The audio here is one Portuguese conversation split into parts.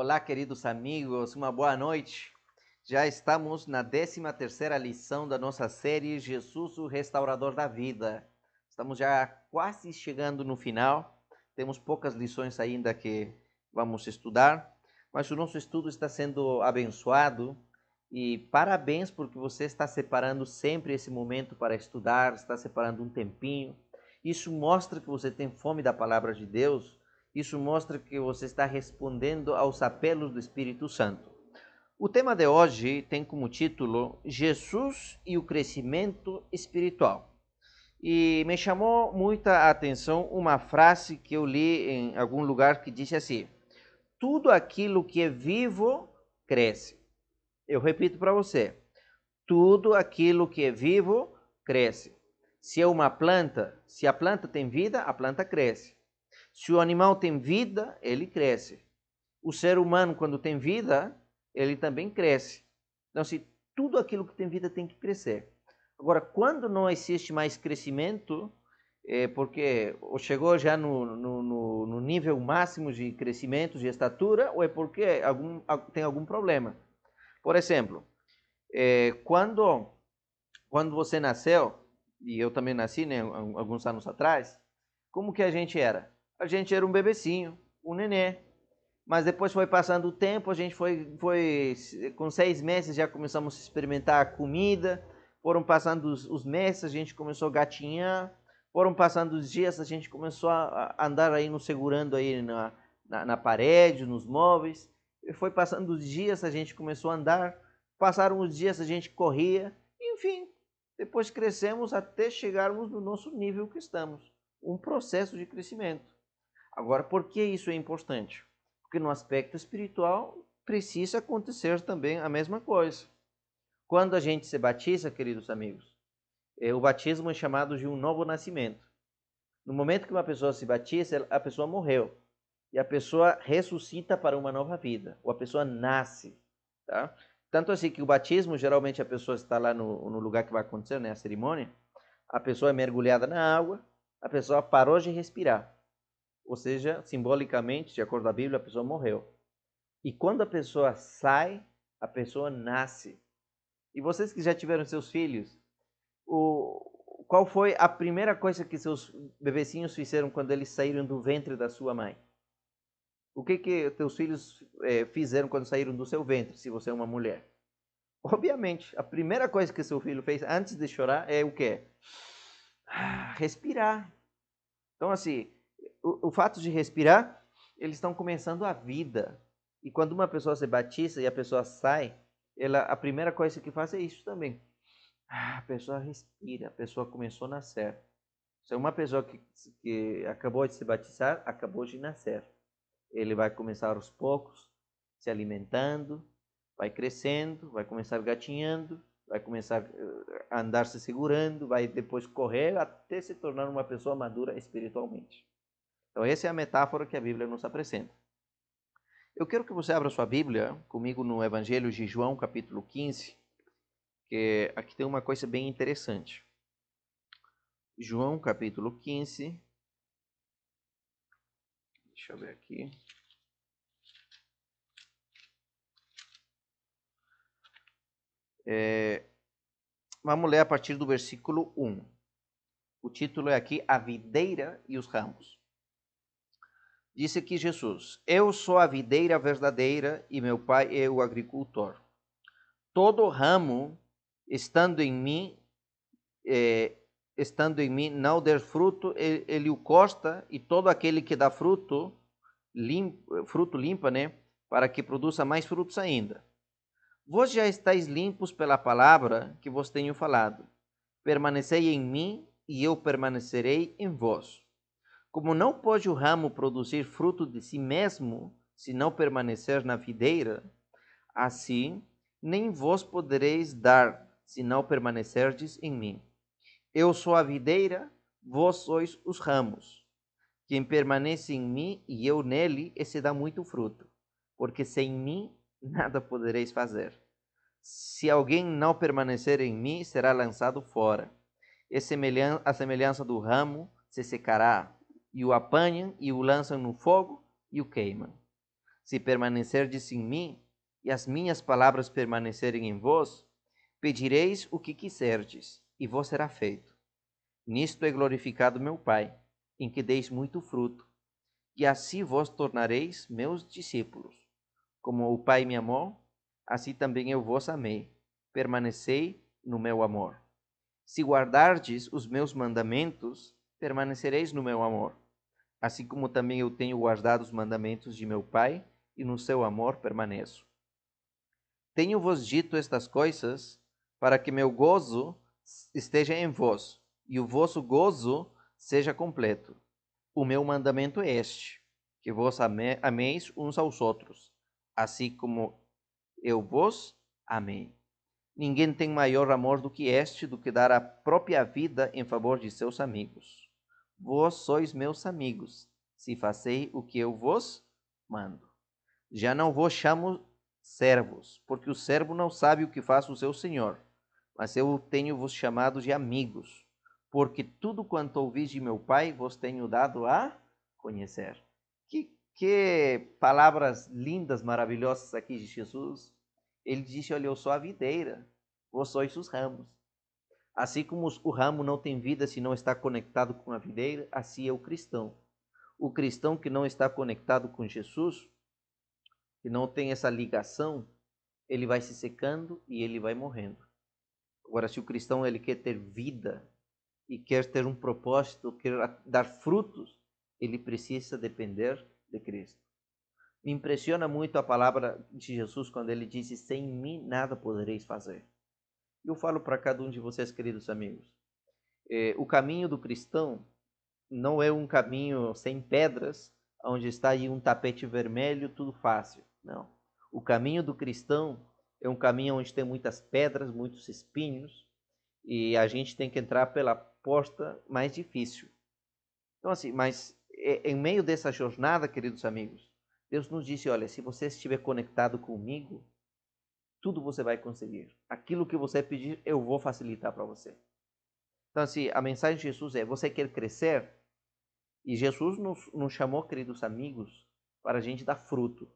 Olá, queridos amigos, uma boa noite. Já estamos na 13ª lição da nossa série Jesus, o Restaurador da Vida. Estamos já quase chegando no final. Temos poucas lições ainda que vamos estudar, mas o nosso estudo está sendo abençoado e parabéns porque você está separando sempre esse momento para estudar, está separando um tempinho. Isso mostra que você tem fome da palavra de Deus. Isso mostra que você está respondendo aos apelos do Espírito Santo. O tema de hoje tem como título Jesus e o crescimento espiritual. E me chamou muita atenção uma frase que eu li em algum lugar que disse assim: tudo aquilo que é vivo cresce. Eu repito para você: tudo aquilo que é vivo cresce. Se é uma planta, se a planta tem vida, a planta cresce. Se o animal tem vida, ele cresce. O ser humano, quando tem vida, ele também cresce. Então, se tudo aquilo que tem vida tem que crescer. Agora, quando não existe mais crescimento, é porque ou chegou já no nível máximo de crescimento, de estatura, ou é porque tem algum problema. Por exemplo, quando você nasceu, e eu também nasci, né, alguns anos atrás, como que a gente era? A gente era um bebecinho, um nenê. Mas depois foi passando o tempo, a gente foi com 6 meses já começamos a experimentar a comida, foram passando os meses, a gente começou a gatinhar, foram passando os dias, a gente começou a andar aí nos segurando aí na parede, nos móveis, e foi passando os dias, a gente começou a andar, passaram os dias, a gente corria, enfim, depois crescemos até chegarmos no nosso nível que estamos, um processo de crescimento. Agora, por que isso é importante? Porque no aspecto espiritual precisa acontecer também a mesma coisa. Quando a gente se batiza, queridos amigos, o batismo é chamado de um novo nascimento. No momento que uma pessoa se batiza, a pessoa morreu. E a pessoa ressuscita para uma nova vida. Ou a pessoa nasce. Tá? Tanto assim que o batismo, geralmente a pessoa está lá no lugar que vai acontecer, né, a cerimônia. A pessoa é mergulhada na água, a pessoa parou de respirar. Ou seja, simbolicamente, de acordo com a Bíblia, a pessoa morreu. E quando a pessoa sai, a pessoa nasce. E vocês que já tiveram seus filhos, qual foi a primeira coisa que seus bebecinhos fizeram quando eles saíram do ventre da sua mãe? O que teus filhos fizeram quando saíram do seu ventre, se você é uma mulher? Obviamente, a primeira coisa que seu filho fez antes de chorar é o quê? Respirar. Então, assim, o fato de respirar, eles estão começando a vida. E quando uma pessoa se batiza e a pessoa sai, a primeira coisa que faz é isso também. A pessoa respira, a pessoa começou a nascer. Se é uma pessoa que acabou de se batizar, acabou de nascer. Ele vai começar aos poucos, se alimentando, vai crescendo, vai começar gatinhando, vai começar a andar se segurando, vai depois correr até se tornar uma pessoa madura espiritualmente. Então, essa é a metáfora que a Bíblia nos apresenta. Eu quero que você abra sua Bíblia comigo no Evangelho de João, capítulo 15, que aqui tem uma coisa bem interessante. João, capítulo 15. Deixa eu ver aqui. Vamos ler a partir do versículo 1. O título é aqui A Videira e os Ramos. Disse aqui Jesus: Eu sou a videira verdadeira e meu pai é o agricultor. Todo ramo estando em mim não der fruto, ele o corta, e todo aquele que dá fruto limpa, né, para que produza mais frutos ainda. Vós já estáis limpos pela palavra que vos tenho falado. Permanecei em mim, e eu permanecerei em vós. Como não pode o ramo produzir fruto de si mesmo, se não permanecer na videira, assim nem vós podereis dar, se não permanecerdes em mim. Eu sou a videira, vós sois os ramos. Quem permanece em mim e eu nele, esse dá muito fruto, porque sem mim nada podereis fazer. Se alguém não permanecer em mim, será lançado fora. A semelhança do ramo se secará, e o apanham e o lançam no fogo e o queimam. Se permanecerdes em mim, e as minhas palavras permanecerem em vós, pedireis o que quiserdes, e vos será feito. Nisto é glorificado meu Pai, em que deis muito fruto, e assim vos tornareis meus discípulos. Como o Pai me amou, assim também eu vos amei. Permanecei no meu amor. Se guardardes os meus mandamentos, permanecereis no meu amor, assim como também eu tenho guardado os mandamentos de meu Pai, e no seu amor permaneço. Tenho-vos dito estas coisas, para que meu gozo esteja em vós, e o vosso gozo seja completo. O meu mandamento é este, que vos ameis uns aos outros, assim como eu vos amei. Ninguém tem maior amor do que este, do que dar a própria vida em favor de seus amigos. Vós sois meus amigos, se fazei o que eu vos mando. Já não vos chamo servos, porque o servo não sabe o que faz o seu senhor, mas eu tenho-vos chamado de amigos, porque tudo quanto ouvis de meu Pai vos tenho dado a conhecer. Que palavras lindas, maravilhosas aqui de Jesus. Ele disse, olha, eu sou a videira, vós sois os ramos. Assim como o ramo não tem vida se não está conectado com a videira, assim é o cristão. O cristão que não está conectado com Jesus, que não tem essa ligação, ele vai se secando e ele vai morrendo. Agora, se o cristão ele quer ter vida e quer ter um propósito, quer dar frutos, ele precisa depender de Cristo. Me impressiona muito a palavra de Jesus quando ele disse, sem mim nada podereis fazer. Eu falo para cada um de vocês, queridos amigos, o caminho do cristão não é um caminho sem pedras, onde está aí um tapete vermelho, tudo fácil. Não. O caminho do cristão é um caminho onde tem muitas pedras, muitos espinhos, e a gente tem que entrar pela porta mais difícil. Então, assim, mas em meio dessa jornada, queridos amigos, Deus nos disse, olha, se você estiver conectado comigo, tudo você vai conseguir. Aquilo que você pedir, eu vou facilitar para você. Então, assim, a mensagem de Jesus é, você quer crescer? E Jesus nos chamou, queridos amigos, para a gente dar fruto.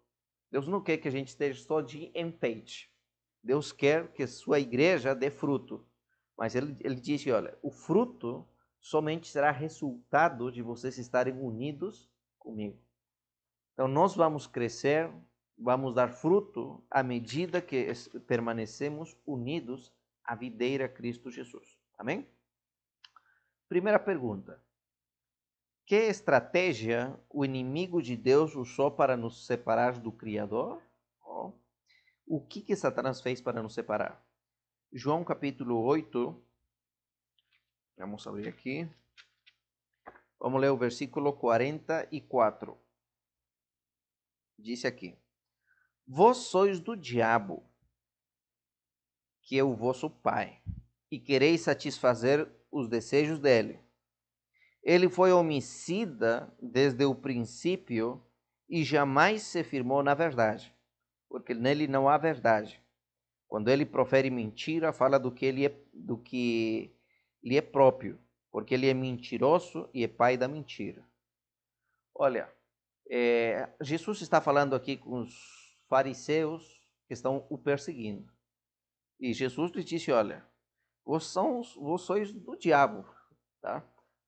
Deus não quer que a gente esteja só de enfeite. Deus quer que a sua igreja dê fruto. Mas ele disse, olha, o fruto somente será resultado de vocês estarem unidos comigo. Então, nós vamos crescer, vamos dar fruto à medida que permanecemos unidos à videira Cristo Jesus. Amém? Primeira pergunta. Que estratégia o inimigo de Deus usou para nos separar do Criador? Oh. O que Satanás fez para nos separar? João capítulo 8. Vamos abrir aqui. Vamos ler o versículo 44. Diz aqui: Vós sois do diabo, que é o vosso pai, e quereis satisfazer os desejos dele. Ele foi homicida desde o princípio e jamais se firmou na verdade, porque nele não há verdade. Quando ele profere mentira, fala do que lhe é próprio, porque ele é mentiroso e é pai da mentira. Olha, Jesus está falando aqui com os fariseus que estão o perseguindo. E Jesus lhes disse, olha, vós sois do diabo, tá?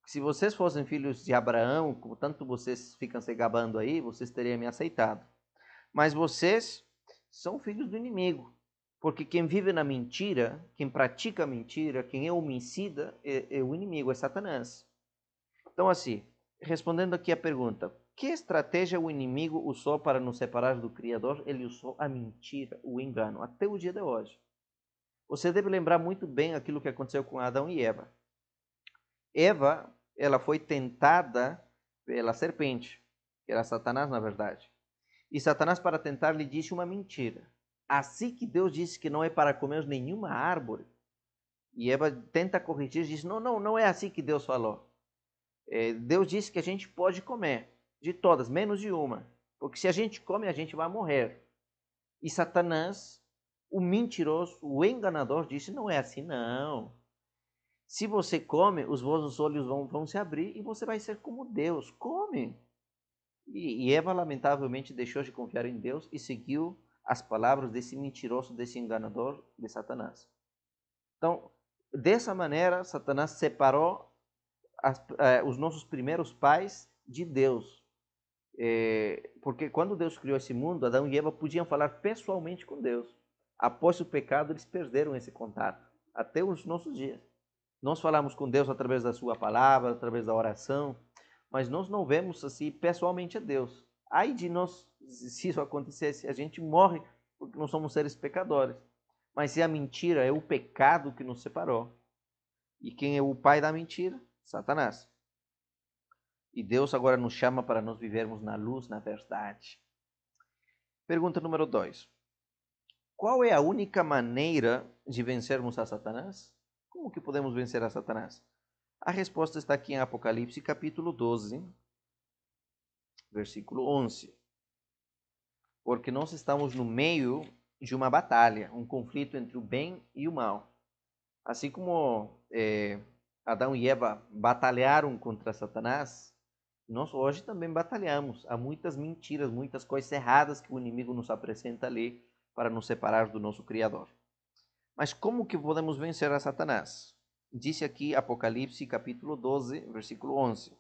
Se vocês fossem filhos de Abraão, como tanto vocês ficam se gabando aí, vocês teriam me aceitado. Mas vocês são filhos do inimigo. Porque quem vive na mentira, quem pratica a mentira, quem é homicida, é o inimigo, é Satanás. Então, assim, respondendo aqui a pergunta, que estratégia o inimigo usou para nos separar do Criador? Ele usou a mentira, o engano, até o dia de hoje. Você deve lembrar muito bem aquilo que aconteceu com Adão e Eva. Eva, ela foi tentada pela serpente, que era Satanás, na verdade. E Satanás, para tentar, lhe disse uma mentira. Assim que Deus disse que não é para comer nenhuma árvore, e Eva tenta corrigir e diz, não é assim que Deus falou. Deus disse que a gente pode comer, de todas, menos de uma. Porque se a gente come, a gente vai morrer. E Satanás, o mentiroso, o enganador, disse, não é assim não. Se você come, os vossos olhos vão se abrir e você vai ser como Deus. Come. E Eva, lamentavelmente, deixou de confiar em Deus e seguiu as palavras desse mentiroso, desse enganador de Satanás. Então, dessa maneira, Satanás separou os nossos primeiros pais de Deus. Porque quando Deus criou esse mundo, Adão e Eva podiam falar pessoalmente com Deus. Após o pecado, eles perderam esse contato, até os nossos dias. Nós falamos com Deus através da sua palavra, através da oração, mas nós não vemos assim pessoalmente a Deus. Ai de nós, se isso acontecesse, a gente morre porque nós somos seres pecadores. Mas se a mentira é o pecado que nos separou, e quem é o pai da mentira? Satanás. E Deus agora nos chama para nós vivermos na luz, na verdade. Pergunta número 2. Qual é a única maneira de vencermos a Satanás? Como que podemos vencer a Satanás? A resposta está aqui em Apocalipse, capítulo 12, versículo 11. Porque nós estamos no meio de uma batalha, um conflito entre o bem e o mal. Assim como Adão e Eva batalharam contra Satanás, nós hoje também batalhamos. Há muitas mentiras, muitas coisas erradas que o inimigo nos apresenta ali para nos separar do nosso Criador. Mas como que podemos vencer a Satanás? Disse aqui Apocalipse capítulo 12, versículo 11.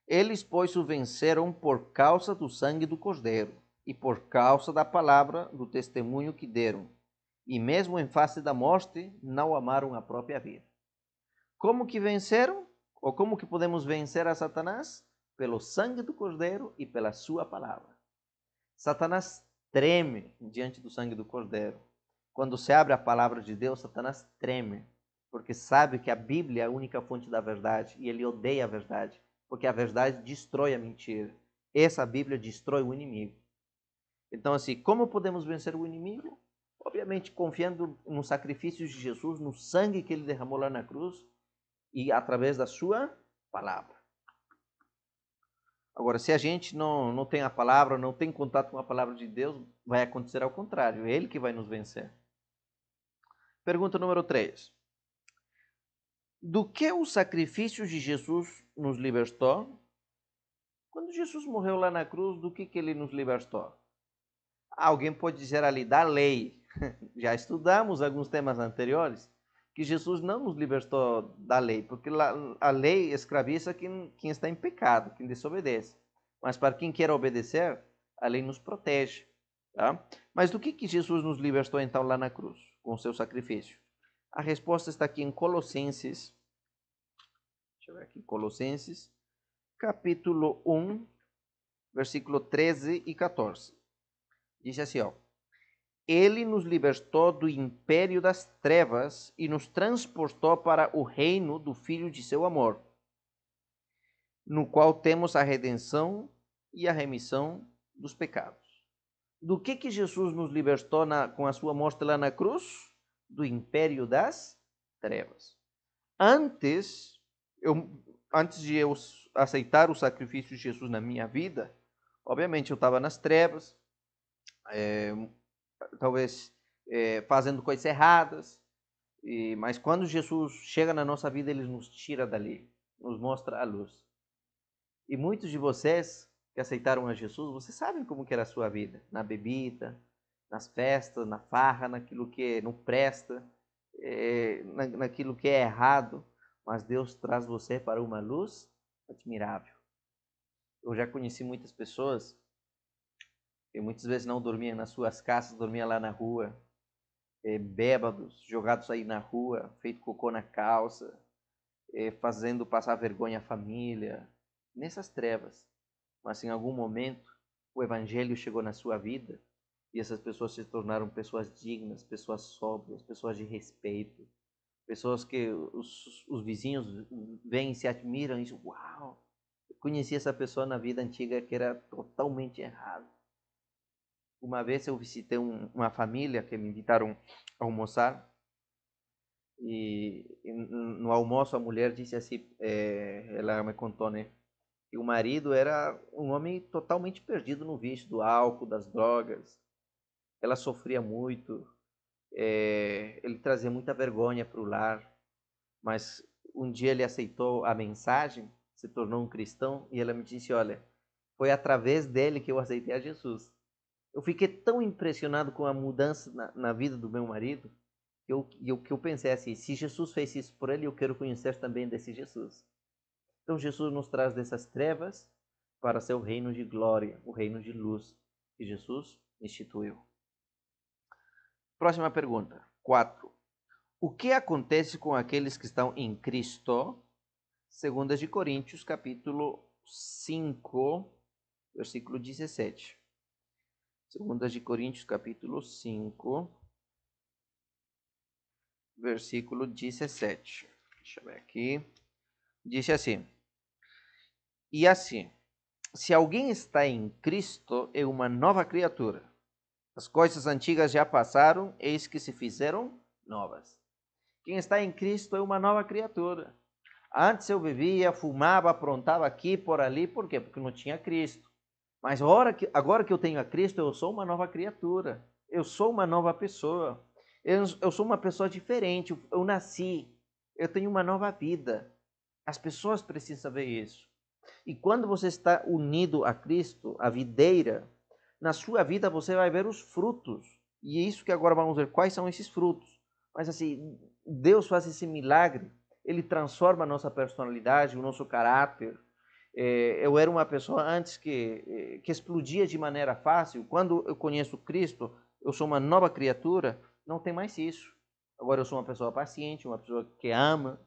Eles, pois, o venceram por causa do sangue do Cordeiro e por causa da palavra do testemunho que deram. E mesmo em face da morte, não amaram a própria vida. Como que venceram? Ou como que podemos vencer a Satanás? Pelo sangue do Cordeiro e pela sua palavra. Satanás treme diante do sangue do Cordeiro. Quando se abre a palavra de Deus, Satanás treme, porque sabe que a Bíblia é a única fonte da verdade e ele odeia a verdade, porque a verdade destrói a mentira. Essa Bíblia destrói o inimigo. Então, assim, como podemos vencer o inimigo? Obviamente, confiando no sacrifício de Jesus, no sangue que ele derramou lá na cruz e através da sua palavra. Agora, se a gente não tem a palavra, não tem contato com a palavra de Deus, vai acontecer ao contrário. É ele que vai nos vencer. Pergunta número 3. Do que o sacrifício de Jesus nos libertou? Quando Jesus morreu lá na cruz, do que ele nos libertou? Alguém pode dizer ali, da lei. Já estudamos alguns temas anteriores, que Jesus não nos libertou da lei, porque a lei escraviza quem está em pecado, quem desobedece. Mas para quem quer obedecer, a lei nos protege. Tá? Mas do que Jesus nos libertou então lá na cruz, com o seu sacrifício? A resposta está aqui em Colossenses. Deixa eu ver aqui. Colossenses, capítulo 1, versículo 13 e 14. Diz assim, ó. Ele nos libertou do império das trevas e nos transportou para o reino do Filho de seu amor, no qual temos a redenção e a remissão dos pecados. Do que Jesus nos libertou com a sua morte lá na cruz? Do império das trevas. Antes de eu aceitar o sacrifício de Jesus na minha vida, obviamente eu estava nas trevas, talvez fazendo coisas erradas, mas quando Jesus chega na nossa vida, ele nos tira dali, nos mostra a luz. E muitos de vocês que aceitaram a Jesus, vocês sabem como que era a sua vida, na bebida, nas festas, na farra, naquilo que não presta, naquilo que é errado, mas Deus traz você para uma luz admirável. Eu já conheci muitas pessoas que muitas vezes não dormiam nas suas casas, dormiam lá na rua, bêbados, jogados aí na rua, feito cocô na calça, fazendo passar vergonha à família, nessas trevas. Mas em algum momento o evangelho chegou na sua vida e essas pessoas se tornaram pessoas dignas, pessoas sóbrias, pessoas de respeito, pessoas que os vizinhos vêm e se admiram e dizem, uau, eu conheci essa pessoa na vida antiga que era totalmente errado. Uma vez eu visitei uma família que me invitaram a almoçar e no almoço a mulher disse assim, ela me contou, né, que o marido era um homem totalmente perdido no vício do álcool, das drogas. Ela sofria muito, ele trazia muita vergonha para o lar, mas um dia ele aceitou a mensagem, se tornou um cristão e ela me disse, olha, Foi através dele que eu aceitei a Jesus. Eu fiquei tão impressionado com a mudança na vida do meu marido, que eu pensei assim, se Jesus fez isso por ele, eu quero conhecer também desse Jesus. Então Jesus nos traz dessas trevas para seu reino de glória, o reino de luz que Jesus instituiu. Próxima pergunta, 4. O que acontece com aqueles que estão em Cristo? 2 de Coríntios, capítulo 5, versículo 17. 2 de Coríntios, capítulo 5, versículo 17. Deixa eu ver aqui. Diz assim: E assim, se alguém está em Cristo, é uma nova criatura. As coisas antigas já passaram, eis que se fizeram novas. Quem está em Cristo é uma nova criatura. Antes eu vivia, fumava, aprontava aqui, por ali. Por quê? Porque não tinha Cristo. Mas agora que eu tenho a Cristo, eu sou uma nova criatura. Eu sou uma nova pessoa. Eu sou uma pessoa diferente. Eu nasci. Eu tenho uma nova vida. As pessoas precisam saber isso. E quando você está unido a Cristo, a videira, na sua vida você vai ver os frutos. E é isso que agora vamos ver quais são esses frutos. Mas assim, Deus faz esse milagre. Ele transforma a nossa personalidade, o nosso caráter. Eu era uma pessoa antes que explodia de maneira fácil. Quando eu conheço Cristo, eu sou uma nova criatura. Não tem mais isso. Agora eu sou uma pessoa paciente, uma pessoa que ama.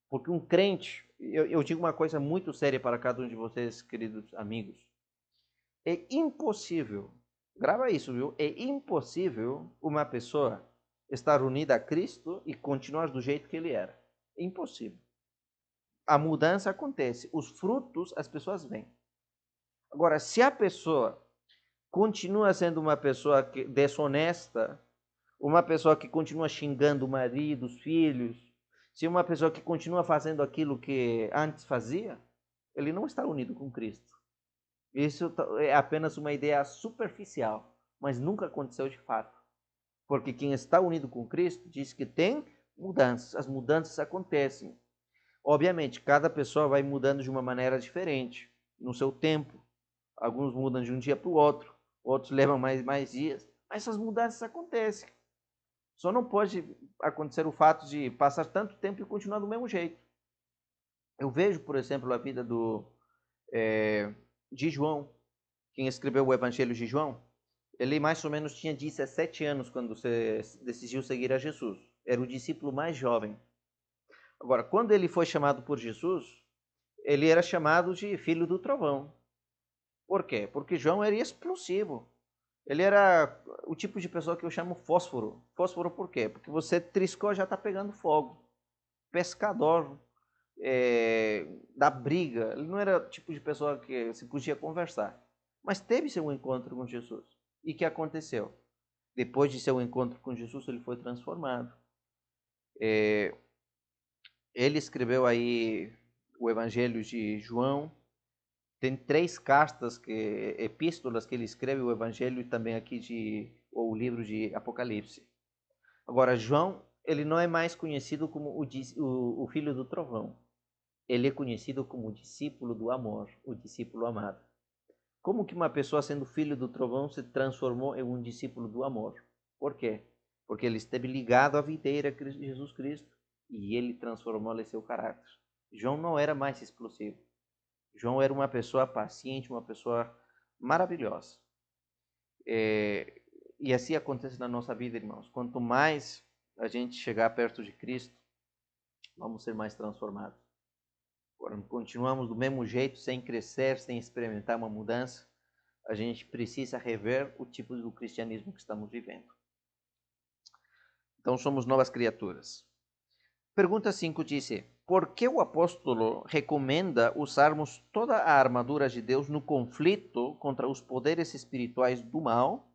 Porque um crente, eu digo uma coisa muito séria para cada um de vocês, queridos amigos. É impossível, grava isso, viu? É impossível uma pessoa estar unida a Cristo e continuar do jeito que ele era. É impossível. A mudança acontece, os frutos as pessoas veem. Agora, se a pessoa continua sendo uma pessoa desonesta, uma pessoa que continua xingando o marido, os filhos, se uma pessoa que continua fazendo aquilo que antes fazia, ele não está unido com Cristo. Isso é apenas uma ideia superficial, mas nunca aconteceu de fato. Porque quem está unido com Cristo diz que tem mudanças, as mudanças acontecem. Obviamente, cada pessoa vai mudando de uma maneira diferente, no seu tempo. Alguns mudam de um dia para o outro, outros levam mais dias, mas essas mudanças acontecem. Só não pode acontecer o fato de passar tanto tempo e continuar do mesmo jeito. Eu vejo, por exemplo, a vida de João, quem escreveu o Evangelho de João. Ele mais ou menos tinha 17 anos quando você decidiu seguir a Jesus. Era o discípulo mais jovem. Agora, quando ele foi chamado por Jesus, ele era chamado de filho do trovão. Por quê? Porque João era explosivo. Ele era o tipo de pessoa que eu chamo fósforo. Fósforo por quê? Porque você triscou, já está pegando fogo. Pescador da briga. Ele não era o tipo de pessoa que se podia conversar. Mas teve seu encontro com Jesus. E o que aconteceu? Depois de seu encontro com Jesus, ele foi transformado. Ele escreveu aí o Evangelho de João. Tem 3 cartas, epístolas que ele escreve, o Evangelho e também aqui o livro de Apocalipse. Agora, João, ele não é mais conhecido como o filho do trovão. Ele é conhecido como o discípulo do amor, o discípulo amado. Como que uma pessoa sendo filho do trovão se transformou em um discípulo do amor? Por quê? Porque ele esteve ligado à videira de Jesus Cristo e ele transformou-lhe seu caráter. João não era mais explosivo. João era uma pessoa paciente, uma pessoa maravilhosa. E assim acontece na nossa vida, irmãos. Quanto mais a gente chegar perto de Cristo, vamos ser mais transformados. Agora, continuamos do mesmo jeito, sem crescer, sem experimentar uma mudança. A gente precisa rever o tipo do cristianismo que estamos vivendo. Então, somos novas criaturas. Pergunta 5 diz: por que o apóstolo recomenda usarmos toda a armadura de Deus no conflito contra os poderes espirituais do mal?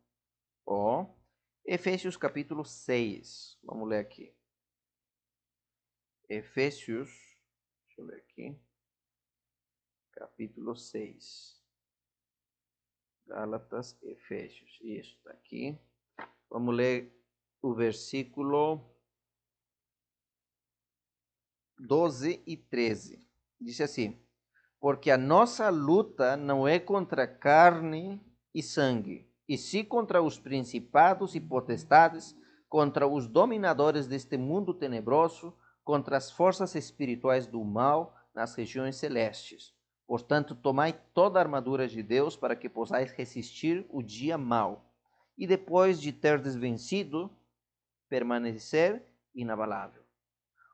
Efésios capítulo 6. Vamos ler aqui. Efésios, deixa eu ver aqui. Capítulo 6. Gálatas, Efésios. Isso, está aqui. Vamos ler o versículo 12 e 13. Diz assim: porque a nossa luta não é contra carne e sangue, e sim contra os principados e potestades, contra os dominadores deste mundo tenebroso, contra as forças espirituais do mal nas regiões celestes. Portanto, tomai toda a armadura de Deus para que possais resistir o dia mau, e depois de ter desvencido, permanecer inabalável.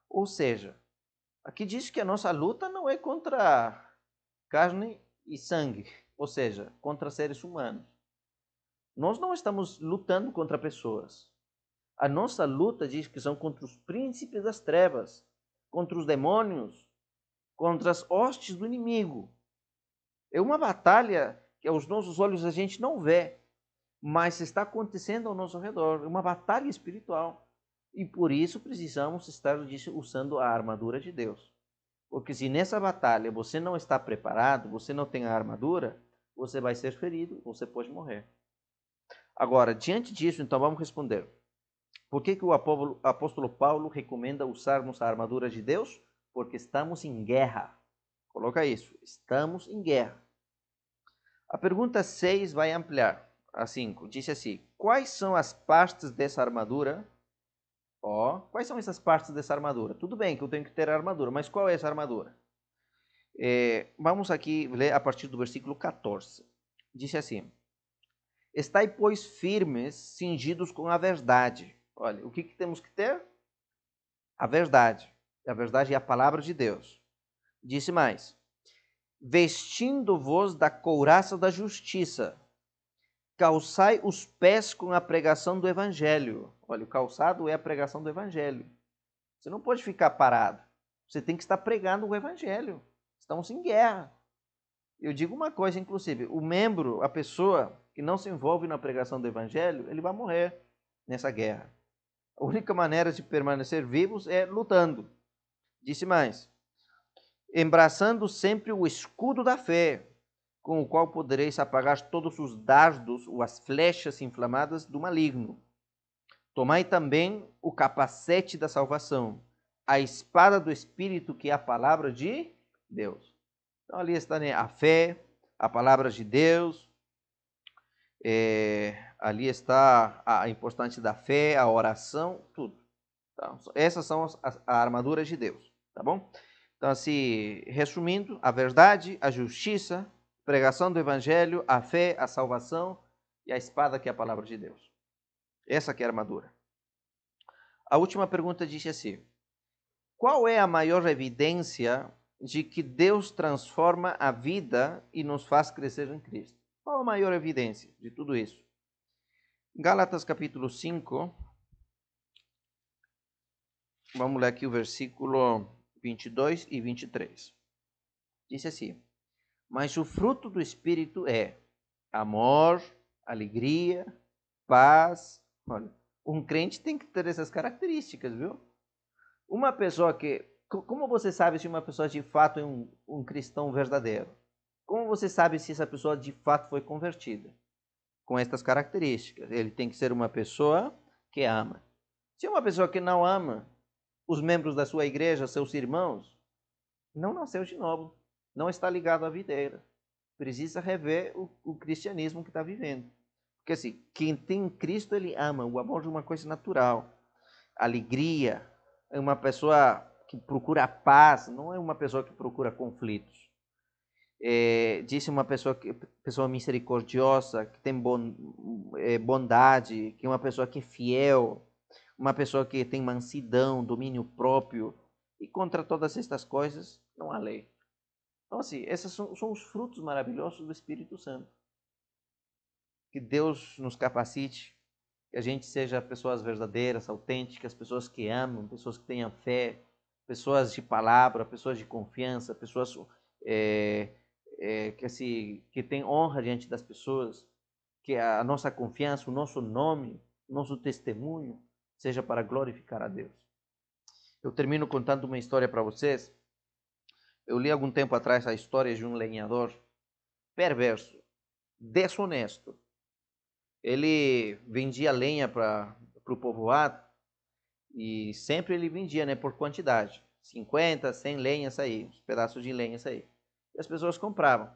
Ou seja, aqui diz que a nossa luta não é contra carne e sangue, ou seja, contra seres humanos. Nós não estamos lutando contra pessoas. A nossa luta diz que são contra os príncipes das trevas, contra os demônios, contra as hostes do inimigo. É uma batalha que aos nossos olhos a gente não vê, mas está acontecendo ao nosso redor. É uma batalha espiritual. E por isso precisamos estar usando a armadura de Deus. Porque se nessa batalha você não está preparado, você não tem a armadura, você vai ser ferido, você pode morrer. Agora, diante disso, então vamos responder. Por que o apóstolo Paulo recomenda usarmos a armadura de Deus? Porque estamos em guerra. Coloca isso, estamos em guerra. A pergunta 6 vai ampliar a 5. Diz assim: quais são as partes dessa armadura? Quais são essas partes dessa armadura? Tudo bem que eu tenho que ter a armadura, mas qual é essa armadura? Vamos aqui ler a partir do versículo 14. Diz assim: estai, pois, firmes, cingidos com a verdade. Olha, o que temos que ter? A verdade. A verdade é a palavra de Deus. Disse mais: vestindo-vos da couraça da justiça, calçai os pés com a pregação do evangelho. Olha, o calçado é a pregação do evangelho. Você não pode ficar parado. Você tem que estar pregando o evangelho. Estamos em guerra. Eu digo uma coisa, inclusive, o membro, a pessoa que não se envolve na pregação do evangelho, ele vai morrer nessa guerra. A única maneira de permanecer vivos é lutando. Disse mais: embraçando sempre o escudo da fé, com o qual podereis apagar todos os dardos ou as flechas inflamadas do maligno. Tomai também o capacete da salvação, a espada do Espírito, que é a palavra de Deus. Então ali está, né, a fé, a palavra de Deus, ali está a importância da fé, a oração, tudo. Então, essas são a armadura de Deus, tá bom? Então, assim, resumindo, a verdade, a justiça, pregação do evangelho, a fé, a salvação e a espada, que é a palavra de Deus. Essa que é a armadura. A última pergunta diz assim: qual é a maior evidência de que Deus transforma a vida e nos faz crescer em Cristo? Qual a maior evidência de tudo isso? Gálatas capítulo 5, vamos ler aqui o versículo 22 e 23. Diz assim: mas o fruto do Espírito é amor, alegria, paz. Olha, um crente tem que ter essas características, viu? Uma pessoa que... Como você sabe se uma pessoa de fato é um cristão verdadeiro? Como você sabe se essa pessoa de fato foi convertida? Com estas características. Ele tem que ser uma pessoa que ama. Se é uma pessoa que não ama os membros da sua igreja, seus irmãos, não nasceu de novo. Não está ligado à videira. Precisa rever o cristianismo que está vivendo. Porque assim, quem tem Cristo, ele ama. O amor é uma coisa natural. Alegria. É uma pessoa que procura paz, não é uma pessoa que procura conflitos. Disse uma pessoa misericordiosa, que tem bondade, que é uma pessoa que é fiel, uma pessoa que tem mansidão, domínio próprio. E contra todas estas coisas, não há lei. Então, assim, esses são os frutos maravilhosos do Espírito Santo. Que Deus nos capacite, que a gente seja pessoas verdadeiras, autênticas, pessoas que amam, pessoas que tenham fé, pessoas de palavra, pessoas de confiança, pessoas que têm honra diante das pessoas, que a nossa confiança, o nosso nome, o nosso testemunho seja para glorificar a Deus. Eu termino contando uma história para vocês. Eu li algum tempo atrás a história de um lenhador perverso, desonesto. Ele vendia lenha para o povoado e sempre ele vendia, né, por quantidade. 50, 100 lenhas aí, uns pedaços de lenhas aí. e as pessoas compravam.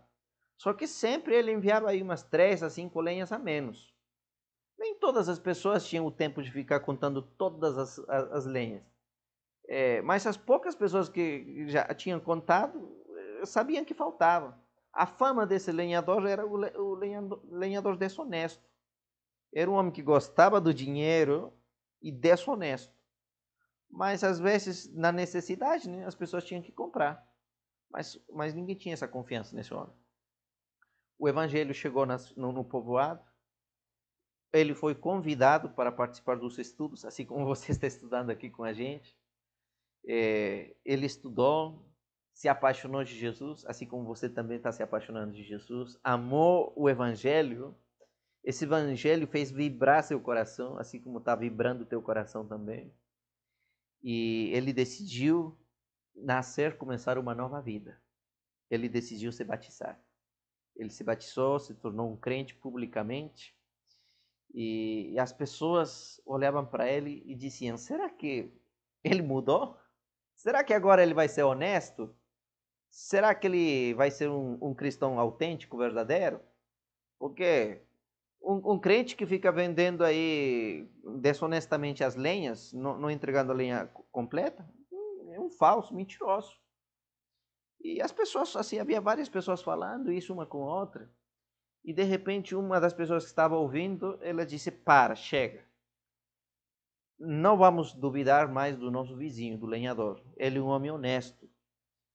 Só que sempre ele enviava aí umas 3 a 5 lenhas a menos. Nem todas as pessoas tinham o tempo de ficar contando todas as lenhas. Mas as poucas pessoas que já tinham contado, sabiam que faltava. A fama desse lenhador era o lenhador desonesto. Era um homem que gostava do dinheiro e desonesto. Mas às vezes, na necessidade, né, as pessoas tinham que comprar. Mas ninguém tinha essa confiança nesse homem. O evangelho chegou no povoado. Ele foi convidado para participar dos estudos, assim como você está estudando aqui com a gente. Ele estudou, se apaixonou de Jesus, assim como você também está se apaixonando de Jesus. Amou o evangelho. Esse evangelho fez vibrar seu coração, assim como está vibrando o teu coração também. E ele decidiu nascer, começar uma nova vida. Ele decidiu se batizar. Ele se batizou, se tornou um crente publicamente. E as pessoas olhavam para ele e diziam: será que ele mudou? Será que agora ele vai ser honesto? Será que ele vai ser um cristão autêntico, verdadeiro? Porque um crente que fica vendendo aí desonestamente as lenhas, não entregando a lenha completa, é um falso, mentiroso. E as pessoas, assim, havia várias pessoas falando isso uma com a outra. E de repente uma das pessoas que estava ouvindo, ela disse: para, chega. Não vamos duvidar mais do nosso vizinho, do lenhador. Ele é um homem honesto.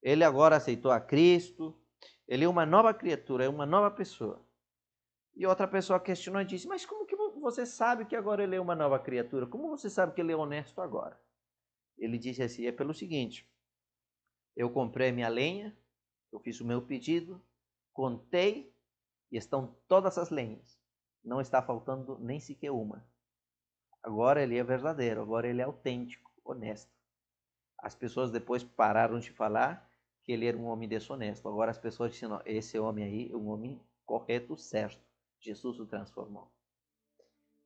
Ele agora aceitou a Cristo. Ele é uma nova criatura, é uma nova pessoa. E outra pessoa questionou e disse: mas como que você sabe que agora ele é uma nova criatura? Como você sabe que ele é honesto agora? Ele disse assim: é pelo seguinte, eu comprei minha lenha, eu fiz o meu pedido, contei e estão todas as lenhas. Não está faltando nem sequer uma. Agora ele é verdadeiro, agora ele é autêntico, honesto. As pessoas depois pararam de falar que ele era um homem desonesto. Agora as pessoas disseram: esse homem aí é um homem correto, certo. Jesus o transformou.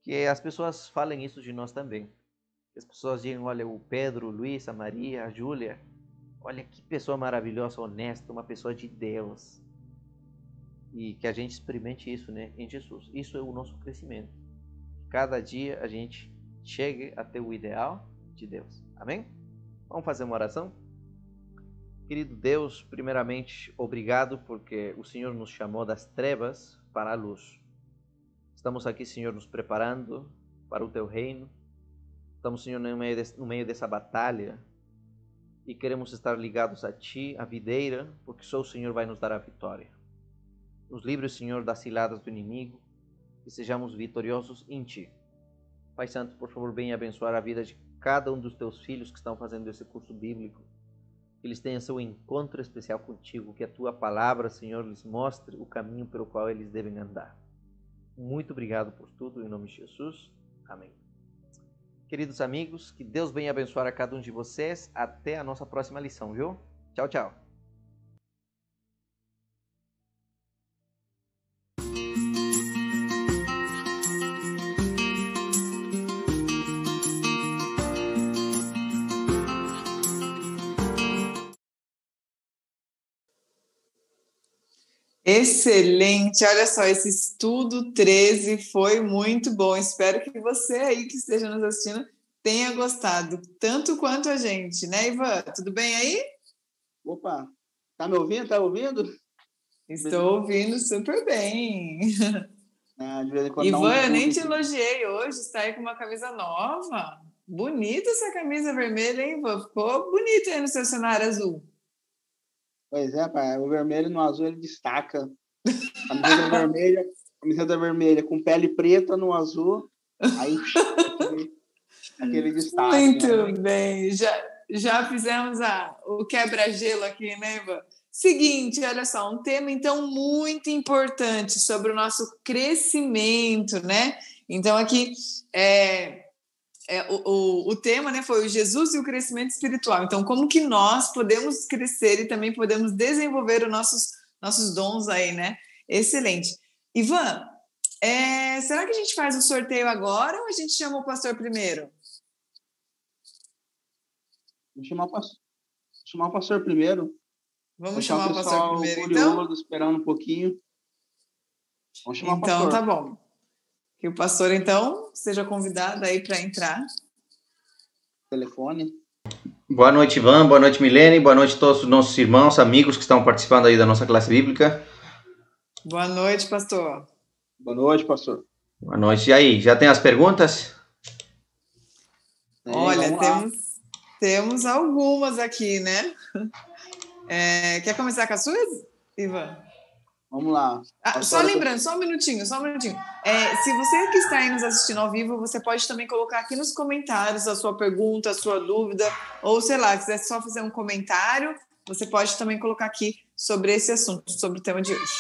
Que as pessoas falem isso de nós também. As pessoas digam: olha, o Pedro, o Luiz, a Maria, a Júlia, olha que pessoa maravilhosa, honesta, uma pessoa de Deus. E que a gente experimente isso, né, em Jesus. Isso é o nosso crescimento. Cada dia a gente chegue até o ideal de Deus. Amém? Vamos fazer uma oração? Querido Deus, primeiramente, obrigado porque o Senhor nos chamou das trevas para a luz. Estamos aqui, Senhor, nos preparando para o Teu reino. Estamos, Senhor, no meio dessa batalha e queremos estar ligados a Ti, a videira, porque só o Senhor vai nos dar a vitória. Nos livre, Senhor, das ciladas do inimigo e sejamos vitoriosos em Ti. Pai Santo, por favor, venha abençoar a vida de cada um dos Teus filhos que estão fazendo esse curso bíblico. Que eles tenham seu encontro especial contigo, que a Tua palavra, Senhor, lhes mostre o caminho pelo qual eles devem andar. Muito obrigado por tudo, em nome de Jesus. Amém. Queridos amigos, que Deus venha abençoar a cada um de vocês. Até a nossa próxima lição, viu? Tchau, tchau. Excelente, olha só, esse estudo 13 foi muito bom. Espero que você aí que esteja nos assistindo tenha gostado, tanto quanto a gente, né, Ivan? Tudo bem aí? Opa, tá me ouvindo? Tá ouvindo? Estou ouvindo super bem. De vez em quando Ivan, eu nem te elogiei hoje, está aí com uma camisa nova. Bonita essa camisa vermelha, hein, Ivan? Ficou bonita aí no seu cenário azul. Pois é, pai, o vermelho no azul ele destaca. Camiseta vermelha com pele preta no azul, aí aquele destaque. Muito, né? Bem, já fizemos o quebra-gelo aqui, né, Ivan? Seguinte, olha só, um tema então muito importante sobre o nosso crescimento, né? Então aqui o tema, né, foi o Jesus e o crescimento espiritual. Então, como que nós podemos crescer e também podemos desenvolver os nossos dons aí, né? Excelente. Ivan, será que a gente faz o sorteio agora ou a gente chama o pastor primeiro? Vou chamar o pastor primeiro. Vamos chamar o pastor pessoal primeiro, curioso, então? esperando um pouquinho. Vamos chamar o Então, pastor. tá bom. Que o pastor, então, seja convidado aí para entrar. Telefone. Boa noite, Ivan. Boa noite, Milene. Boa noite a todos os nossos irmãos, amigos que estão participando aí da nossa classe bíblica. Boa noite, pastor. Boa noite, pastor. Boa noite. E aí, já tem as perguntas? Olha, temos algumas aqui, né? Quer começar com as suas, Ivan? Vamos lá. Só lembrando, só um minutinho. Se você que está aí nos assistindo ao vivo, você pode também colocar aqui nos comentários a sua pergunta, a sua dúvida, ou sei lá, quiser só fazer um comentário, você pode também colocar aqui sobre esse assunto, sobre o tema de hoje.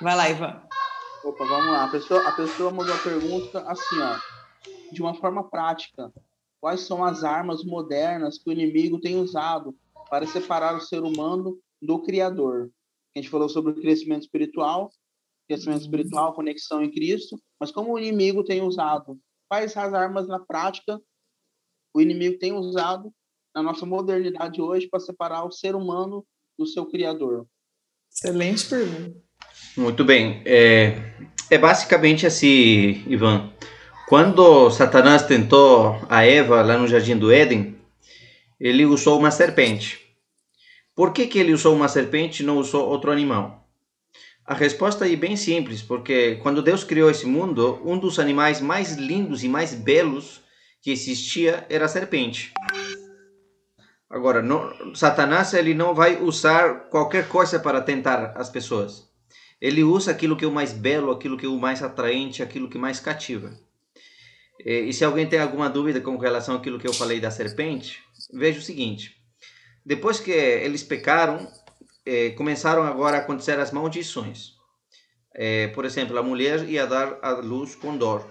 Vai lá, Ivan. Opa, vamos lá. A pessoa mandou a pergunta assim, ó, de uma forma prática. Quais são as armas modernas que o inimigo tem usado para separar o ser humano do Criador? A gente falou sobre o crescimento espiritual, conexão em Cristo, mas como o inimigo tem usado? Quais as armas na prática o inimigo tem usado na nossa modernidade hoje para separar o ser humano do seu Criador? Excelente pergunta. Muito bem. É basicamente assim, Ivan. Quando Satanás tentou a Eva lá no Jardim do Éden, ele usou uma serpente. Por que ele usou uma serpente e não usou outro animal? A resposta é bem simples, porque quando Deus criou esse mundo, um dos animais mais lindos e mais belos que existia era a serpente. Agora, Satanás ele não vai usar qualquer coisa para tentar as pessoas. Ele usa aquilo que é o mais belo, aquilo que é o mais atraente, aquilo que mais cativa. E se alguém tem alguma dúvida com relação àquilo que eu falei da serpente, veja o seguinte. Depois que eles pecaram, começaram agora a acontecer as maldições. Por exemplo, a mulher ia dar à luz com dor.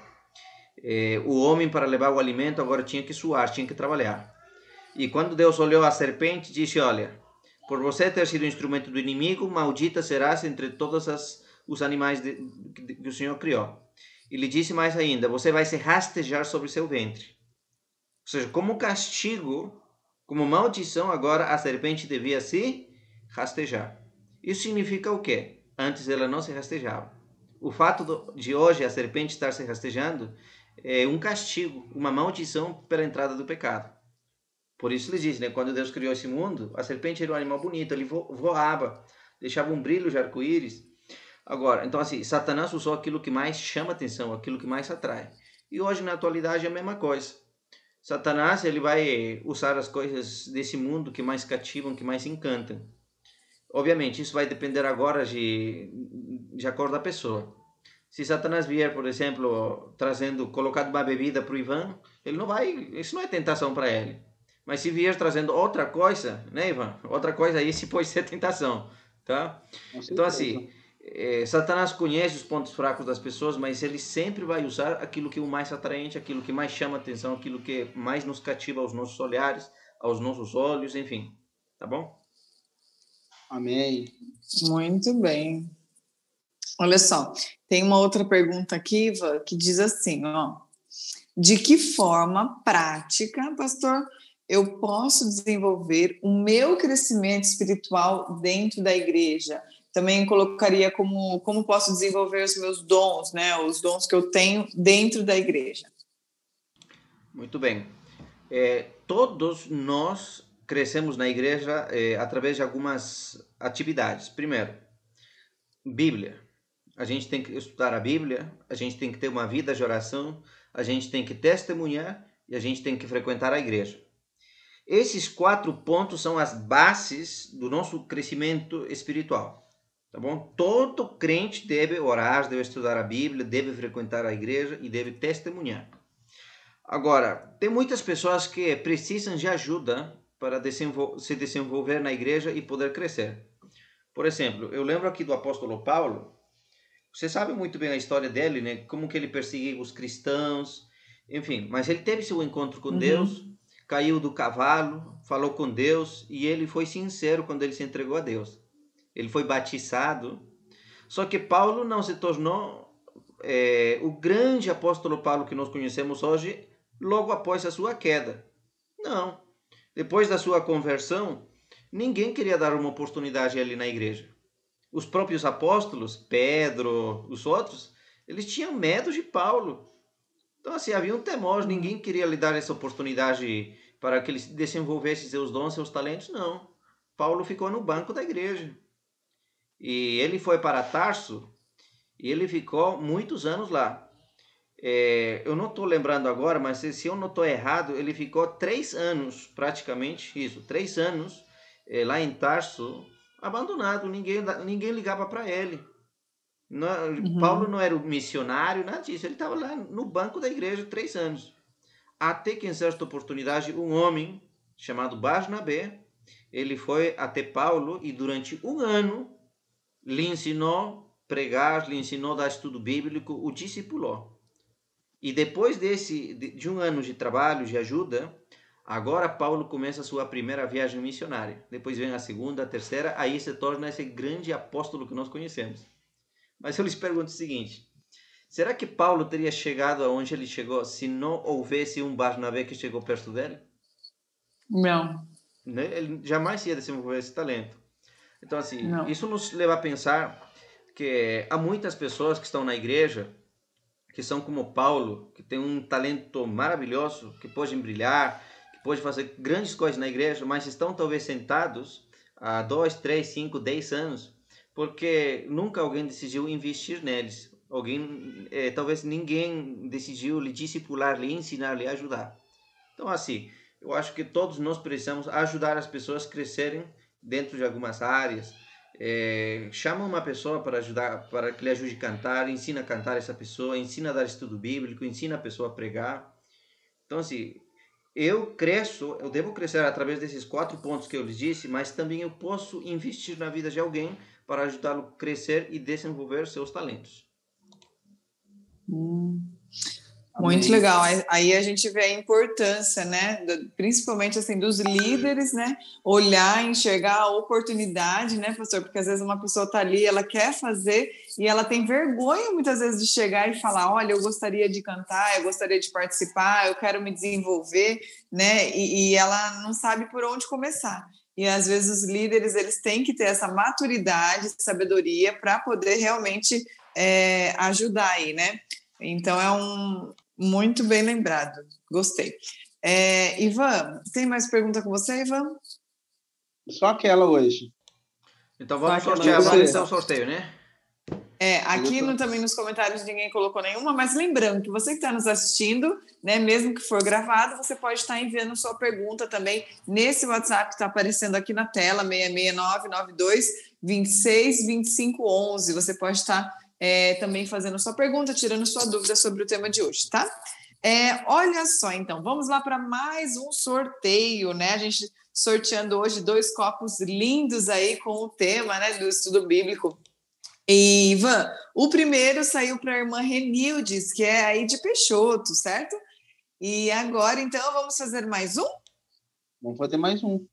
O homem, para levar o alimento, agora tinha que suar, tinha que trabalhar. E quando Deus olhou a serpente, disse, olha, por você ter sido instrumento do inimigo, maldita serás entre todos os animais que o Senhor criou. E lhe disse mais ainda, você vai se rastejar sobre seu ventre. Ou seja, como castigo, como maldição, agora a serpente devia se rastejar. Isso significa o quê? Antes ela não se rastejava. O fato de hoje a serpente estar se rastejando é um castigo, uma maldição pela entrada do pecado. Por isso ele diz, né? Quando Deus criou esse mundo, a serpente era um animal bonito, ele voava, deixava um brilho de arco-íris. Agora, então assim, Satanás usou aquilo que mais chama atenção, aquilo que mais atrai. E hoje, na atualidade, é a mesma coisa. Satanás, ele vai usar as coisas desse mundo que mais cativam, que mais encantam. Obviamente, isso vai depender agora de acordo da pessoa. Se Satanás vier, por exemplo, colocando uma bebida para o Ivan, ele não vai, isso não é tentação para ele. Mas se vier trazendo outra coisa, né, Ivan? Outra coisa aí se pode ser tentação, tá? Então, assim, Satanás conhece os pontos fracos das pessoas, mas ele sempre vai usar aquilo que é o mais atraente, aquilo que mais chama atenção, aquilo que mais nos cativa aos nossos olhares, aos nossos olhos, enfim. Tá bom? Amém. Muito bem. Olha só, tem uma outra pergunta aqui, Ivan, que diz assim, ó. De que forma prática, pastor, eu posso desenvolver o meu crescimento espiritual dentro da igreja? Também colocaria como posso desenvolver os meus dons, né? Os dons que eu tenho dentro da igreja. Muito bem. Todos nós crescemos na igreja através de algumas atividades. Primeiro, Bíblia. A gente tem que estudar a Bíblia, a gente tem que ter uma vida de oração, a gente tem que testemunhar e a gente tem que frequentar a igreja. Esses 4 pontos são as bases do nosso crescimento espiritual, tá bom? Todo crente deve orar, deve estudar a Bíblia, deve frequentar a igreja e deve testemunhar. Agora, tem muitas pessoas que precisam de ajuda para se desenvolver na igreja e poder crescer. Por exemplo, eu lembro aqui do apóstolo Paulo. Você sabe muito bem a história dele, né? Como que ele perseguia os cristãos, enfim. Mas ele teve seu encontro com Deus, caiu do cavalo, falou com Deus e ele foi sincero quando ele se entregou a Deus. Ele foi batizado. Só que Paulo não se tornou o grande apóstolo Paulo que nós conhecemos hoje logo após a sua queda. Não. Depois da sua conversão, ninguém queria dar uma oportunidade ali na igreja. Os próprios apóstolos, Pedro, os outros, eles tinham medo de Paulo. Então, assim, havia um temor, ninguém queria lhe dar essa oportunidade para que ele desenvolvesse seus dons, seus talentos, não. Paulo ficou no banco da igreja. E ele foi para Tarso e ele ficou muitos anos lá. Eu não estou lembrando agora, mas se eu não estou errado, ele ficou 3 anos, praticamente isso, 3 anos lá em Tarso, abandonado, ninguém ligava para ele. Paulo não era o missionário, nada disso, ele estava lá no banco da igreja 3 anos. Até que em certa oportunidade, um homem chamado Barnabé, ele foi até Paulo e durante 1 ano lhe ensinou a pregar, lhe ensinou a dar estudo bíblico, o discipulou. E depois de 1 ano de trabalho, de ajuda, agora Paulo começa a sua primeira viagem missionária. Depois vem a segunda, a terceira, aí se torna esse grande apóstolo que nós conhecemos. Mas eu lhes pergunto o seguinte, será que Paulo teria chegado aonde ele chegou se não houvesse um Barnabé que chegou perto dele? Não. Ele jamais ia desenvolver esse talento. Então, assim, Não. isso nos leva a pensar que há muitas pessoas que estão na igreja que são como Paulo, que tem um talento maravilhoso, que podem brilhar, que podem fazer grandes coisas na igreja, mas estão talvez sentados há 2, 3, 5, 10 anos, porque nunca alguém decidiu investir neles. Talvez ninguém decidiu lhe discipular, lhe ensinar, lhe ajudar. Então, assim, eu acho que todos nós precisamos ajudar as pessoas a crescerem dentro de algumas áreas. Chama uma pessoa para ajudar, para que lhe ajude a cantar, ensina a cantar essa pessoa, ensina a dar estudo bíblico, ensina a pessoa a pregar. Então, assim, eu devo crescer através desses 4 pontos que eu lhes disse, mas também eu posso investir na vida de alguém para ajudá-lo a crescer e desenvolver seus talentos. Muito legal. Aí a gente vê a importância, né, principalmente assim dos líderes, né, olhar, enxergar a oportunidade, né, pastor, porque às vezes uma pessoa está ali, ela quer fazer e ela tem vergonha muitas vezes de chegar e falar, olha, eu gostaria de cantar, eu gostaria de participar, eu quero me desenvolver, né, e ela não sabe por onde começar. E às vezes os líderes, eles têm que ter essa maturidade, sabedoria para poder realmente ajudar aí, né? Então muito bem lembrado, gostei. Ivan, tem mais pergunta com você, Ivan? Só aquela hoje. Então vamos sortear, vamos fazer o sorteio, né? Aqui também nos comentários ninguém colocou nenhuma, mas lembrando que você que está nos assistindo, né, mesmo que for gravado, você pode estar enviando sua pergunta também nesse WhatsApp que está aparecendo aqui na tela, 66992262511. Você pode estar também fazendo sua pergunta, tirando sua dúvida sobre o tema de hoje, tá? Olha só, então, vamos lá para mais um sorteio, né? A gente sorteando hoje 2 copos lindos aí com o tema, né, do estudo bíblico. E, Ivan, o primeiro saiu para a irmã Renildes, que é aí de Peixoto, certo? E agora, então, vamos fazer mais um? Vamos fazer mais um.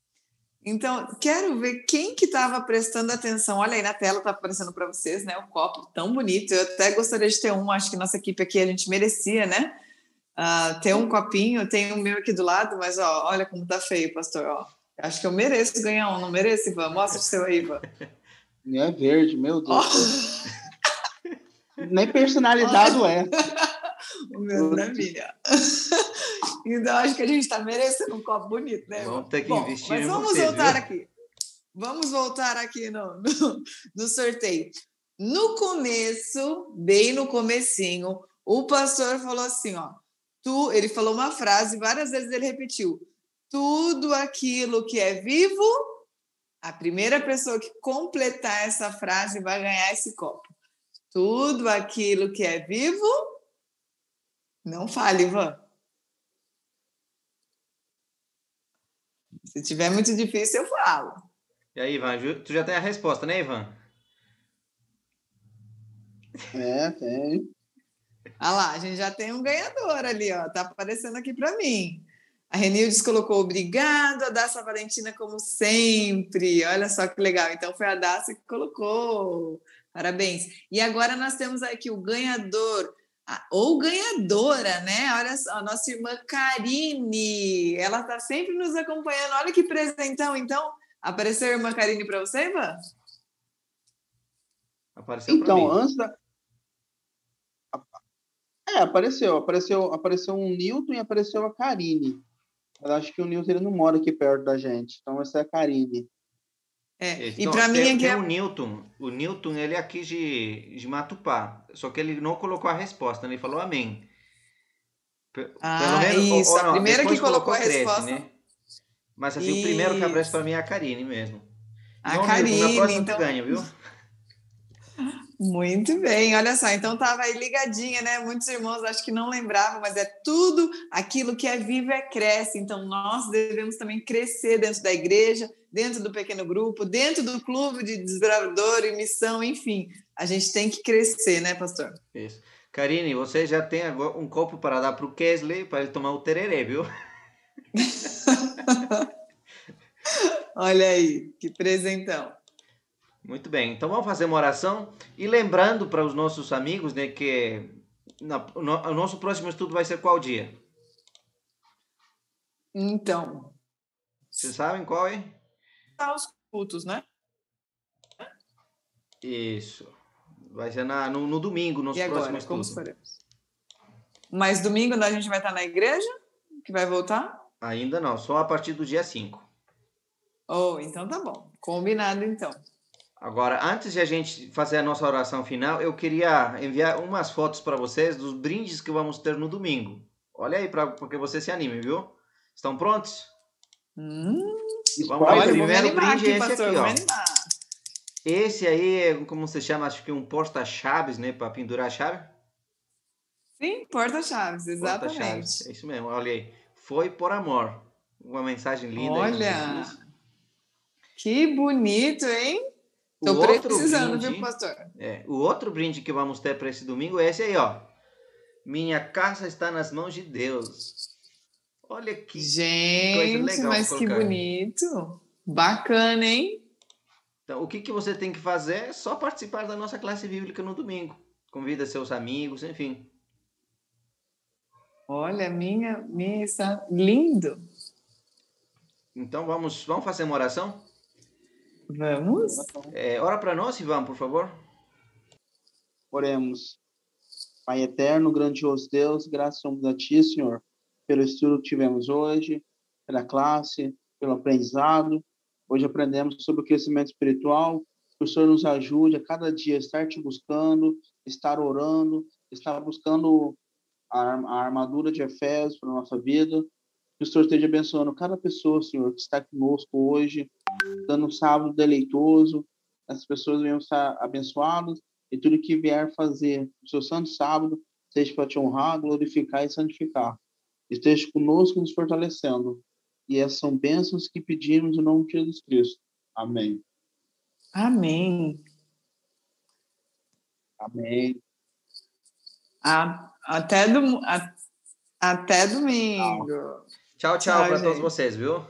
Então, quero ver quem que estava prestando atenção. Olha aí na tela, está aparecendo para vocês, né? O copo tão bonito. Eu até gostaria de ter um, acho que nossa equipe aqui, a gente merecia, né? Ter um copinho, tem o meu aqui do lado, mas ó, olha como tá feio, pastor. Ó. Acho que eu mereço ganhar um, não mereço, Ivan? Mostra o seu aí, Ivan. É verde, meu Deus. Nem personalizado é. O meu da minha. Então, acho que a gente está merecendo um copo bonito, né? Vamos ter que investir mas vamos voltar aqui. Vamos voltar aqui no sorteio. No começo, bem no comecinho, o pastor falou assim, ó. Ele falou uma frase, várias vezes ele repetiu. Tudo aquilo que é vivo, a primeira pessoa que completar essa frase vai ganhar esse copo. Tudo aquilo que é vivo, não fale, Ivan. Se tiver muito difícil, eu falo. E aí, Ivan, tu já tem a resposta, né, Ivan? Tem. Ah lá, a gente já tem um ganhador ali, ó. Tá aparecendo aqui para mim. A Renildes colocou obrigado a Daça Valentina, como sempre. Olha só que legal. Então, foi a Daça que colocou. Parabéns. E agora nós temos aqui o ganhador, ou ganhadora, né? Olha só, a nossa irmã Karine. Ela está sempre nos acompanhando. Olha que presentão, então. Apareceu a irmã Karine para você, Ivan? Apareceu para mim. Então, antes da... Apareceu um Newton e apareceu a Karine. Mas acho que o Newton ele não mora aqui perto da gente. Então, essa é a Karine. E para mim aqui tem o Newton. O Newton, ele é aqui de Matupá. Só que ele não colocou a resposta, né? Ele falou amém. Pelo menos, isso. A primeira que colocou a resposta... né? Mas assim, o primeiro que aparece para mim é a Karine mesmo. A não, Karine, Newton, na próxima então... tu ganha, viu? Muito bem, olha só, então estava aí ligadinha, né? Muitos irmãos acho que não lembravam, mas é tudo aquilo que é vivo cresce, então nós devemos também crescer dentro da igreja, dentro do pequeno grupo, dentro do clube de desbravador e missão, enfim, a gente tem que crescer, né, pastor? Isso. Karine, você já tem agora um copo para dar para o Kesley, para ele tomar o tererê, viu? Olha aí, que presentão. Muito bem, então vamos fazer uma oração e lembrando para os nossos amigos, né, que o nosso próximo estudo vai ser qual dia? Então, vocês sabem qual é? Os cultos, né? Isso, vai ser no domingo, nosso próximo estudo. Como faremos? Mas domingo a gente vai estar na igreja? Que vai voltar? Ainda não, só a partir do dia 5. Então tá bom, combinado então. Agora, antes de a gente fazer a nossa oração final, eu queria enviar umas fotos para vocês dos brindes que vamos ter no domingo. Olha aí, para que você se anime, viu? Estão prontos? Vamos lá, o primeiro brinde é esse pastor, aqui, ó. Esse aí é, como se chama, acho que um porta-chaves, né? Para pendurar a chave. Sim, porta-chaves, exatamente. Porta-chaves, é isso mesmo, olha aí. Foi por amor. Uma mensagem linda. Olha, que bonito, hein? Estou precisando, viu, pastor? O outro brinde que vamos ter para esse domingo é esse aí, ó. Minha casa está nas mãos de Deus. Olha que coisa legal. Mas que bonito. Bacana, hein? Então, o que você tem que fazer é só participar da nossa classe bíblica no domingo. Convida seus amigos, enfim. Olha, minha está lindo. Então, vamos fazer uma oração? Vamos. Ora para nós, Ivan, por favor. Oremos. Pai eterno, grandioso Deus, graças somos a Ti, Senhor, pelo estudo que tivemos hoje, pela classe, pelo aprendizado. Hoje aprendemos sobre o crescimento espiritual. Que o Senhor nos ajude a cada dia estar Te buscando, estar orando, estar buscando a armadura de Efésios para a nossa vida. Que o Senhor esteja abençoando cada pessoa, Senhor, que está conosco hoje, dando um sábado deleitoso. As pessoas venham estar abençoadas e tudo que vier fazer o seu santo sábado seja para Te honrar, glorificar e santificar. Esteja conosco nos fortalecendo. E essas são bênçãos que pedimos em nome de Jesus Cristo. Amém. Amém. Amém. Até domingo. Tchau para todos vocês, viu?